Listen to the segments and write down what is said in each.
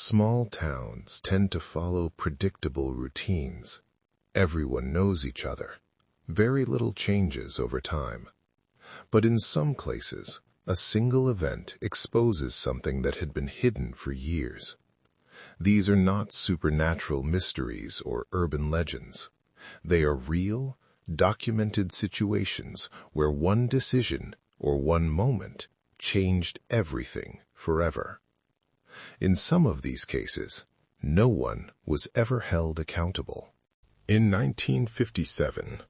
Small towns tend to follow predictable routines. Everyone knows each other. Very little changes over time. But in some places, a single event exposes something that had been hidden for years. These are not supernatural mysteries or urban legends. They are real, documented situations where one decision or one moment changed everything forever. In some of these cases, no one was ever held accountable. In 1957,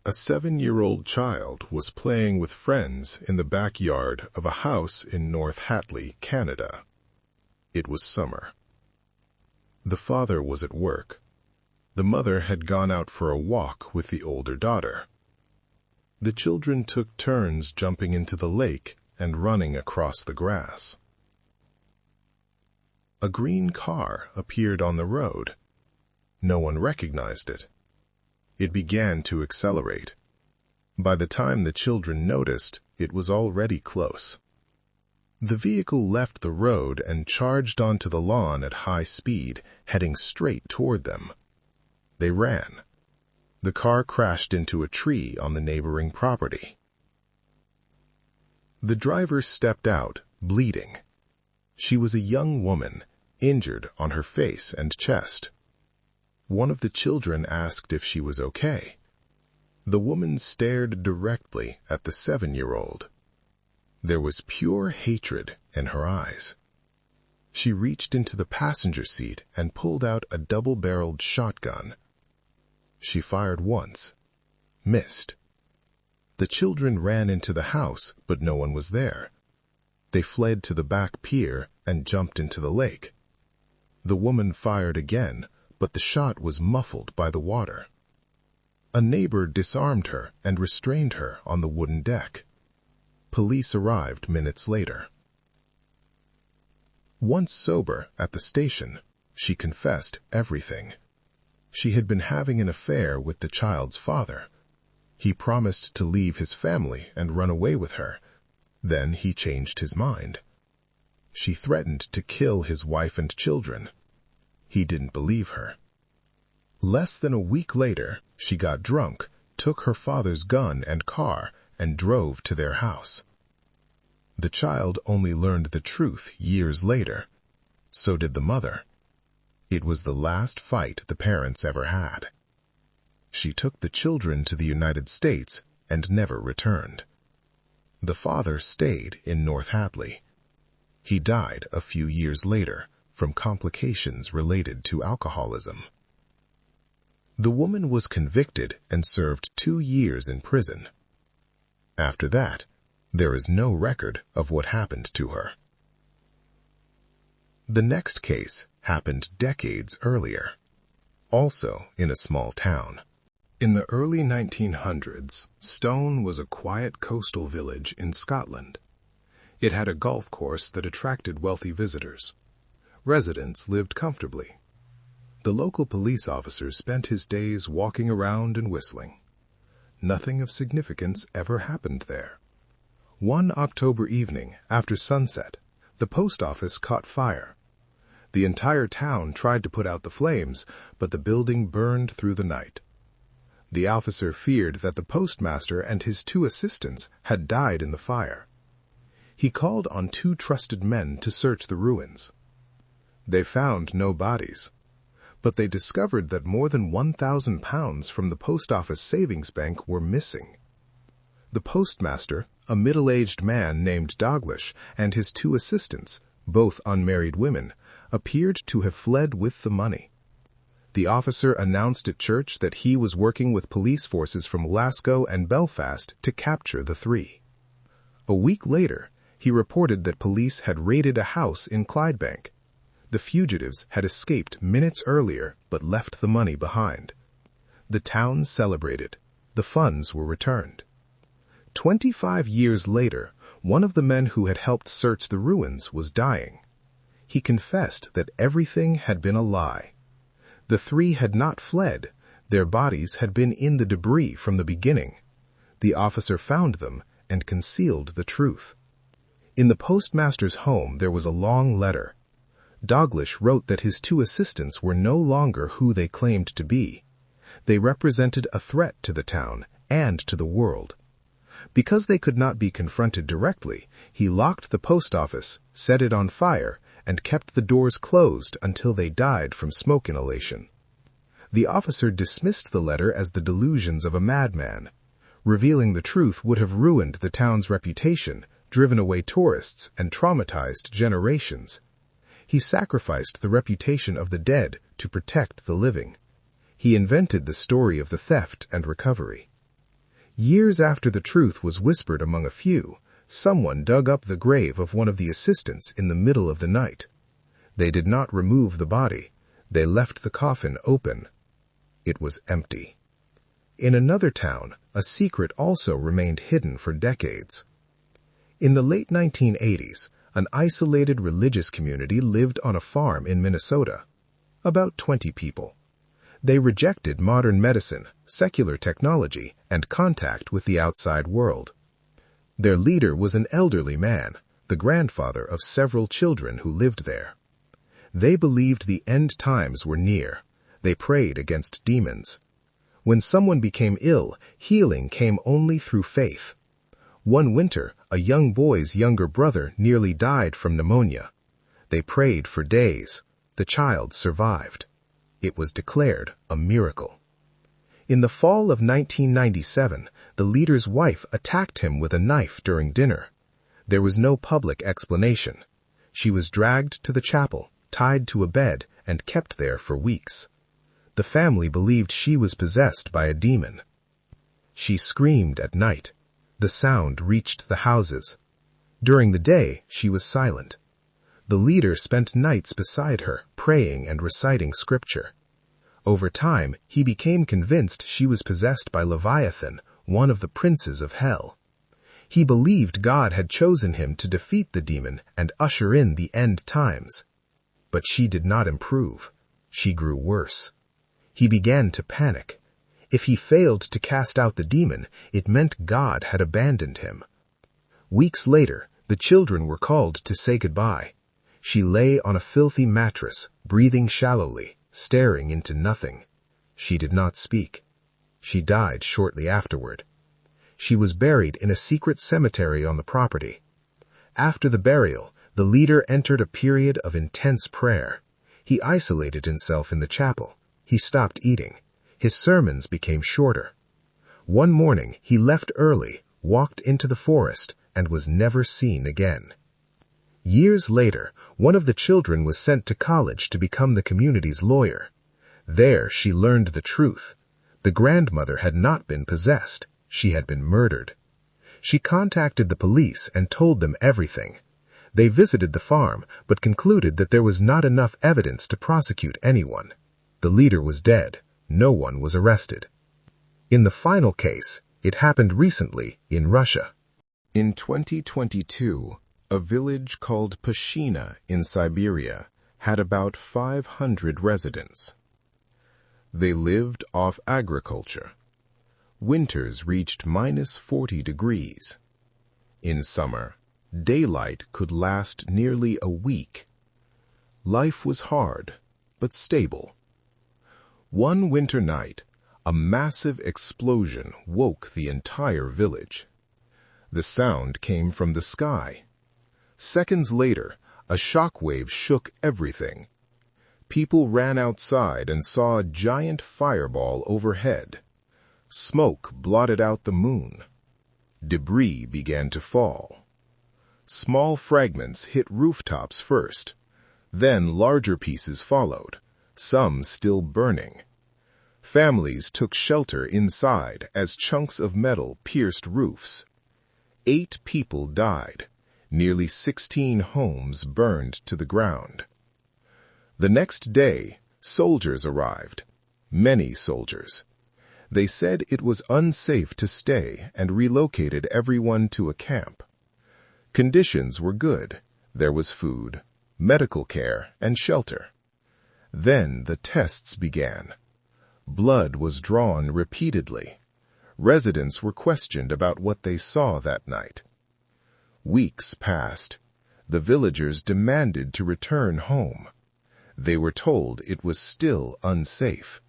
a 7-year-old child was playing with friends in the backyard of a house in North Hatley, Canada. It was summer. The father was at work. The mother had gone out for a walk with the older daughter. The children took turns jumping into the lake and running across the grass. A green car appeared on the road. No one recognized it. It began to accelerate. By the time the children noticed, it was already close. The vehicle left the road and charged onto the lawn at high speed, heading straight toward them. They ran. The car crashed into a tree on the neighboring property. The driver stepped out, bleeding. She was a young woman, injured on her face and chest. One of the children asked if she was okay. The woman stared directly at the 7-year-old. There was pure hatred in her eyes. She reached into the passenger seat and pulled out a double-barreled shotgun. She fired once, missed. The children ran into the house, but no one was there. They fled to the back pier and jumped into the lake. The woman fired again, but the shot was muffled by the water. A neighbor disarmed her and restrained her on the wooden deck. Police arrived minutes later. Once sober at the station, she confessed everything. She had been having an affair with the child's father. He promised to leave his family and run away with her. Then he changed his mind. She threatened to kill his wife and children. He didn't believe her. Less than a week later, she got drunk, took her father's gun and car, and drove to their house. The child only learned the truth years later. So did the mother. It was the last fight the parents ever had. She took the children to the United States and never returned. The father stayed in North Hatley. He died a few years later from complications related to alcoholism. The woman was convicted and served 2 years in prison. After that, there is no record of what happened to her. The next case happened decades earlier, also in a small town. In the early 1900s, Stone was a quiet coastal village in Scotland. It had a golf course that attracted wealthy visitors. Residents lived comfortably. The local police officer spent his days walking around and whistling. Nothing of significance ever happened there. One October evening, after sunset, the post office caught fire. The entire town tried to put out the flames, but the building burned through the night. The officer feared that the postmaster and his 2 assistants had died in the fire. He called on 2 trusted men to search the ruins. They found no bodies, but they discovered that more than £1,000 from the post office savings bank were missing. The postmaster, a middle-aged man named Douglas, and his 2 assistants, both unmarried women, appeared to have fled with the money. The officer announced at church that he was working with police forces from Glasgow and Belfast to capture the 3. A week later, he reported that police had raided a house in Clydebank. The fugitives had escaped minutes earlier but left the money behind. The town celebrated. The funds were returned. 25 years later, one of the men who had helped search the ruins was dying. He confessed that everything had been a lie. The 3 had not fled. Their bodies had been in the debris from the beginning. The officer found them and concealed the truth. In the postmaster's home there was a long letter. Douglas wrote that his two assistants were no longer who they claimed to be. They represented a threat to the town and to the world. Because they could not be confronted directly, he locked the post office, set it on fire, and kept the doors closed until they died from smoke inhalation. The officer dismissed the letter as the delusions of a madman. Revealing the truth would have ruined the town's reputation, driven away tourists, and traumatized generations. He sacrificed the reputation of the dead to protect the living. He invented the story of the theft and recovery. Years after the truth was whispered among a few, someone dug up the grave of one of the assistants in the middle of the night. They did not remove the body. They left the coffin open. It was empty. In another town, a secret also remained hidden for decades. In the late 1980s, an isolated religious community lived on a farm in Minnesota. About 20 people. They rejected modern medicine, secular technology, and contact with the outside world. Their leader was an elderly man, the grandfather of several children who lived there. They believed the end times were near. They prayed against demons. When someone became ill, healing came only through faith. One winter, a young boy's younger brother nearly died from pneumonia. They prayed for days. The child survived. It was declared a miracle. In the fall of 1997, the leader's wife attacked him with a knife during dinner. There was no public explanation. She was dragged to the chapel, tied to a bed, and kept there for weeks. The family believed she was possessed by a demon. She screamed at night. The sound reached the houses. During the day, she was silent. The leader spent nights beside her, praying and reciting scripture. Over time, he became convinced she was possessed by Leviathan, one of the princes of hell. He believed God had chosen him to defeat the demon and usher in the end times. But she did not improve. She grew worse. He began to panic. If he failed to cast out the demon, it meant God had abandoned him. Weeks later, the children were called to say goodbye. She lay on a filthy mattress, breathing shallowly, staring into nothing. She did not speak. She died shortly afterward. She was buried in a secret cemetery on the property. After the burial, the leader entered a period of intense prayer. He isolated himself in the chapel. He stopped eating. His sermons became shorter. One morning, he left early, walked into the forest, and was never seen again. Years later, one of the children was sent to college to become the community's lawyer. There she learned the truth. The grandmother had not been possessed. She had been murdered. She contacted the police and told them everything. They visited the farm, but concluded that there was not enough evidence to prosecute anyone. The leader was dead. No one was arrested. In the final case, it happened recently in Russia. In 2022, a village called Pashina in Siberia had about 500 residents. They lived off agriculture. Winters reached -40 degrees. In summer, daylight could last nearly a week. Life was hard, but stable. One winter night, a massive explosion woke the entire village. The sound came from the sky. Seconds later, a shockwave shook everything. People ran outside and saw a giant fireball overhead. Smoke blotted out the moon. Debris began to fall. Small fragments hit rooftops first. Then larger pieces followed, some still burning. Families took shelter inside as chunks of metal pierced roofs. 8 people died. Nearly 16 homes burned to the ground. The next day, soldiers arrived. Many soldiers. They said it was unsafe to stay and relocated everyone to a camp. Conditions were good. There was food, medical care, and shelter. Then the tests began. Blood was drawn repeatedly. Residents were questioned about what they saw that night. Weeks passed. The villagers demanded to return home. They were told it was still unsafe.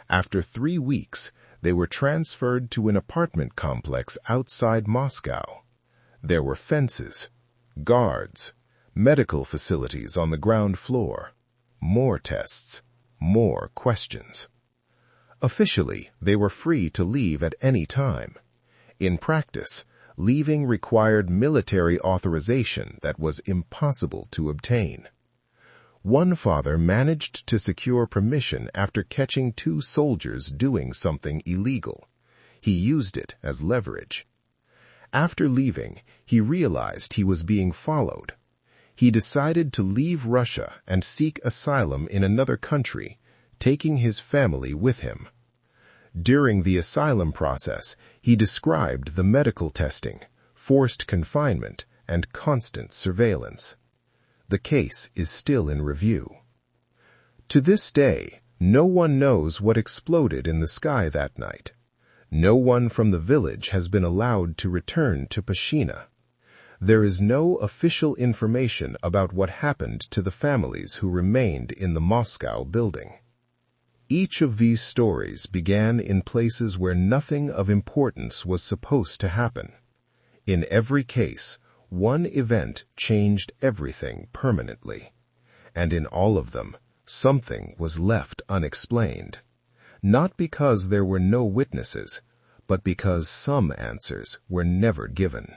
After 3 weeks, they were transferred to an apartment complex outside Moscow. There were fences, guards, medical facilities on the ground floor, more tests, more questions. Officially, they were free to leave at any time. In practice, leaving required military authorization that was impossible to obtain. One father managed to secure permission after catching 2 soldiers doing something illegal. He used it as leverage. After leaving, he realized he was being followed. He decided to leave Russia and seek asylum in another country, taking his family with him. During the asylum process, he described the medical testing, forced confinement, and constant surveillance. The case is still in review. To this day, no one knows what exploded in the sky that night. No one from the village has been allowed to return to Pashina. There is no official information about what happened to the families who remained in the Moscow building. Each of these stories began in places where nothing of importance was supposed to happen. In every case, one event changed everything permanently. And in all of them, something was left unexplained. Not because there were no witnesses, but because some answers were never given.